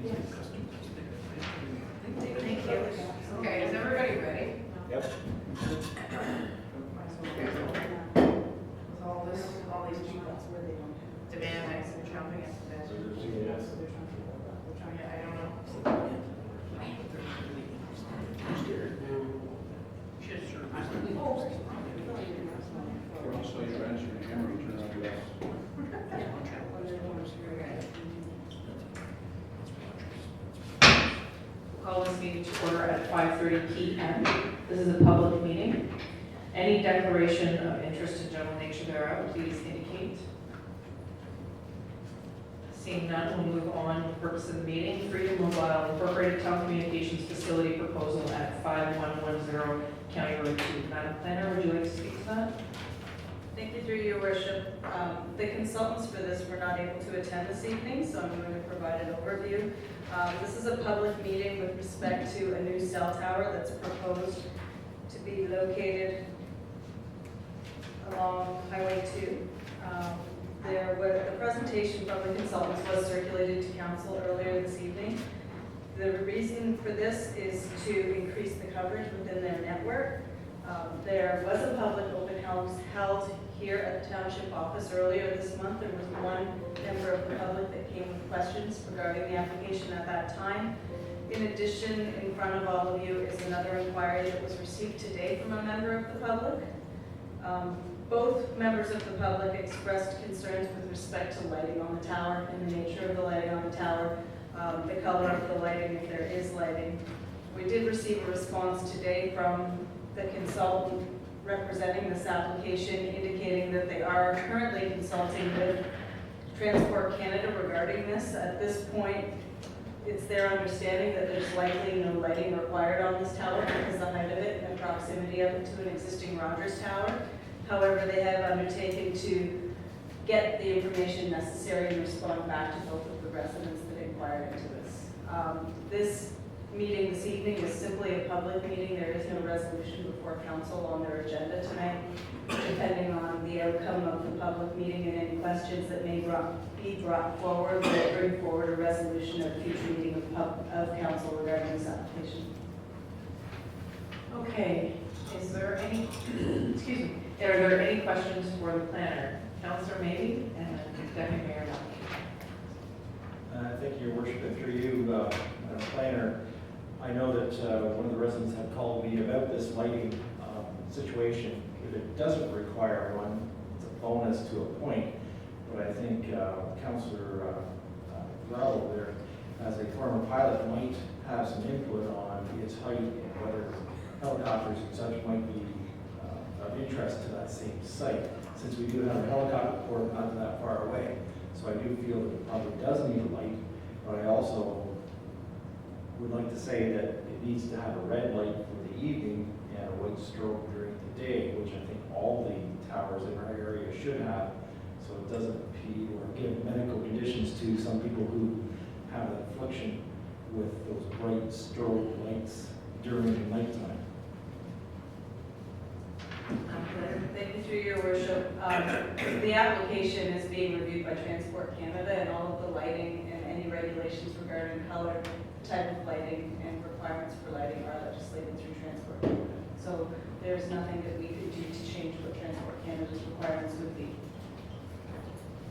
Thank you. Okay, is everybody ready? Yep. With all these people demanding and jumping into this. I don't know. Also, you're answering the camera, you turn on your Call this meeting to order at 5:30 p.m. This is a public meeting. Any declaration of interest in general nature thereof, please indicate. Seeing none, we'll move on to the purpose of the meeting. Freedom Mobile Incorporated Telecommunications Facility proposal at 5110 County Road 2. Madam Planner, would you like to speak to that? Thank you, through your worship. The consultants for this were not able to attend this evening, so I'm going to provide an overview. This is a public meeting with respect to a new cell tower that's proposed to be located along Highway 2. The presentation from the consultants was circulated to council earlier this evening. The reason for this is to increase the coverage within their network. There was a public open house held here at the township office earlier this month. There was one member of the public that came with questions regarding the application at that time. In addition, in front of all of you is another inquiry that was received today from a member of the public. Both members of the public expressed concerns with respect to lighting on the tower and the nature of the lighting on the tower, the color of the lighting if there is lighting. We did receive a response today from the consultant representing this application indicating that they are currently consulting with Transport Canada regarding this. At this point, it's their understanding that there's likely no lighting required on this tower because of the height of it and the proximity of it to an existing Rogers tower. However, they have undertaken to get the information necessary and respond back to both of the residents that inquired into this. This meeting this evening is simply a public meeting. There is no resolution before council on their agenda tonight. Depending on the outcome of the public meeting and any questions that may be brought forward, we'll bring forward a resolution at a future meeting of council regarding this application. Okay, is there any, excuse me, are there any questions for the planner? Councillor Maybe and then Deputy Mayor Malky. Thank you, Your Worship, and through you, Madam Planner. I know that one of the residents had called me about this lighting situation. If it doesn't require one, it's a bonus to a point. But I think Councillor Grell there, as a former pilot, might have some input on its height and whether helicopters and such might be of interest to that same site, since we do have a helicopter port not that far away. So I do feel that it probably does need a light, but I also would like to say that it needs to have a red light for the evening and a white strobe during the day, which I think all the towers in our area should have, so it doesn't impede or give medical conditions to some people who have an affliction with those bright strobe lights during the nighttime. Thank you, through your worship. The application is being reviewed by Transport Canada, and all of the lighting and any regulations regarding color, type of lighting, and requirements for lighting are legislated through Transport Canada. So there's nothing that we could do to change what Transport Canada's requirements would be.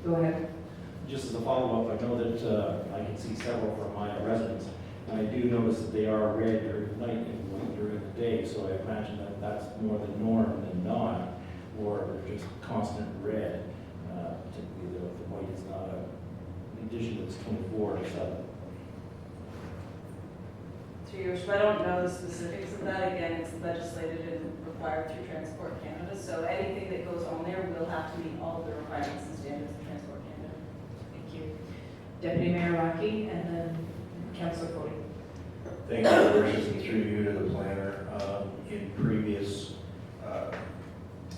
Go ahead. Just as a follow-up, I know that I can see several from my residents, and I do notice that they are red during the night and white during the day, so I imagine that that's more the norm than not, or they're just constant red. Typically, the white is not a condition that's 24 or 7. Through your worship, I don't know the specifics of that. Again, it's legislated and required through Transport Canada, so anything that goes on there will have to meet all of the requirements and standards of Transport Canada. Thank you. Deputy Mayor Malky and then Councillor Cody. Thank you, Your Worship, and through you to the planner. In previous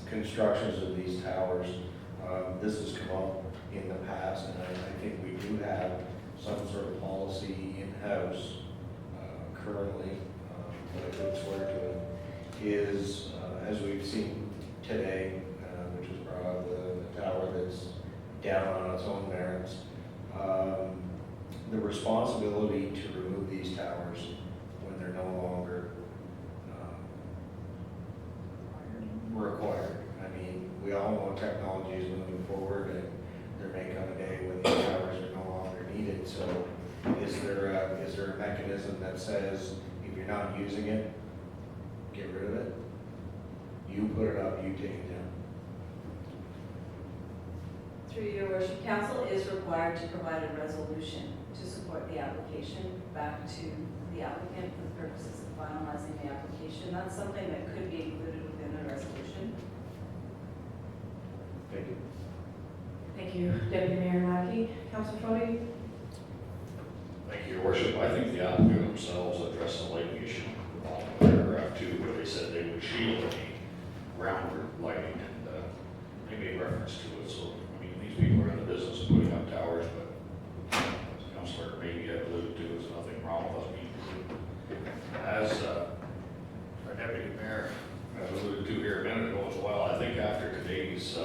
constructions of these towers, this has come up in the past, and I think we do have some sort of policy in-house currently, but I could swear to it, is, as we've seen today, which is brought up, the tower that's down on its own merits. the responsibility to remove these towers when they're no longer required. I mean, we all know technology is moving forward, and there may come a day when these towers are no longer needed. So is there a mechanism that says if you're not using it, get rid of it? You put it up, you take it down. Through your worship, council is required to provide a resolution to support the application back to the applicant for the purposes of finalizing the application. That's something that could be included within the resolution. Thank you. Thank you, Deputy Mayor Mackey. Councilor Fode? Thank you, Your Worship. I think the applicant themselves addressed the lighting issue on paragraph 2, where they said they would shield any ground lighting, and they made reference to it. So, I mean, these people are in the business of putting up towers, but as Councilor maybe had alluded to, there's nothing wrong with us being. As our Deputy Mayor alluded to here a minute ago as well, I think after today's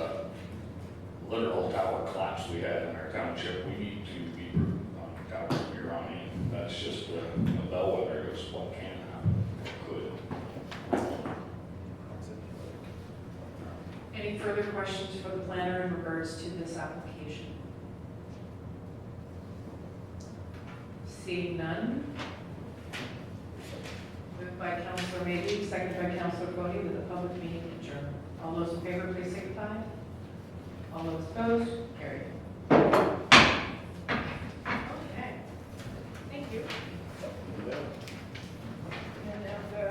literal tower collapse we had in our township, we need to be prudent on towers from here on in. That's just a bellwether of what can happen, what could. Any further questions for the planner in regards to this application? Seeing none. Moved by Councilor Mayhew, seconded by Councilor Fode, with the public meeting adjourned. All those in favor, please signify. All those opposed, carried. Okay, thank you. And now go.